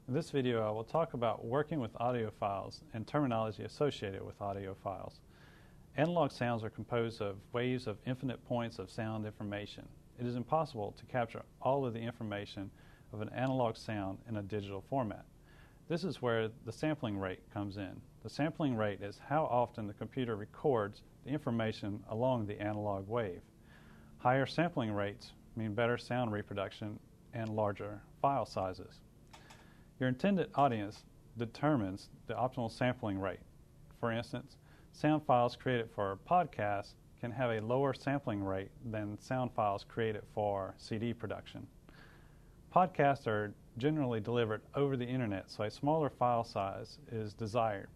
In this video, I will talk about working with audio files and terminology associated with audio files. Analog sounds are composed of waves of infinite points of sound information. It is impossible to capture all of the information of an analog sound in a digital format. This is where the sampling rate comes in. The sampling rate is how often the computer records the information along the analog wave. Higher sampling rates mean better sound reproduction and larger file sizes. Your intended audience determines the optimal sampling rate. For instance, sound files created for podcasts can have a lower sampling rate than sound files created for CD production. Podcasts are generally delivered over the internet, so a smaller file size is desired.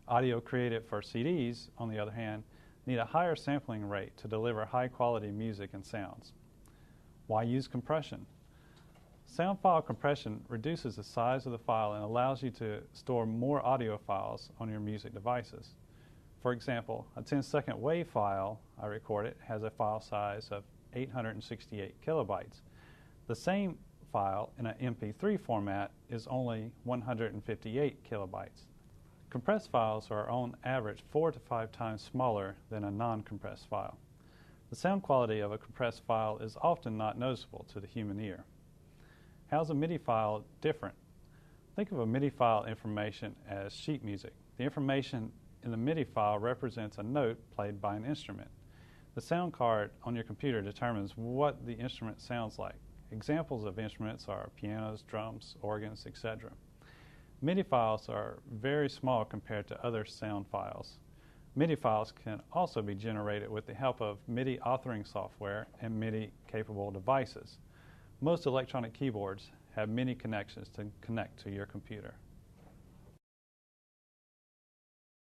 Audio created for CDs, on the other hand, need a higher sampling rate to deliver high-quality music and sounds. Why use compression? Sound file compression reduces the size of the file and allows you to store more audio files on your music devices. For example, a 10-second WAV file I recorded has a file size of 868 kilobytes. The same file in an MP3 format is only 158 kilobytes. Compressed files are on average 4 to 5 times smaller than a non-compressed file. The sound quality of a compressed file is often not noticeable to the human ear. How's a MIDI file different? Think of a MIDI file information as sheet music. The information in the MIDI file represents a note played by an instrument. The sound card on your computer determines what the instrument sounds like. Examples of instruments are pianos, drums, organs, etc. MIDI files are very small compared to other sound files. MIDI files can also be generated with the help of MIDI authoring software and MIDI-capable devices. Most electronic keyboards have MIDI connections to connect to your computer.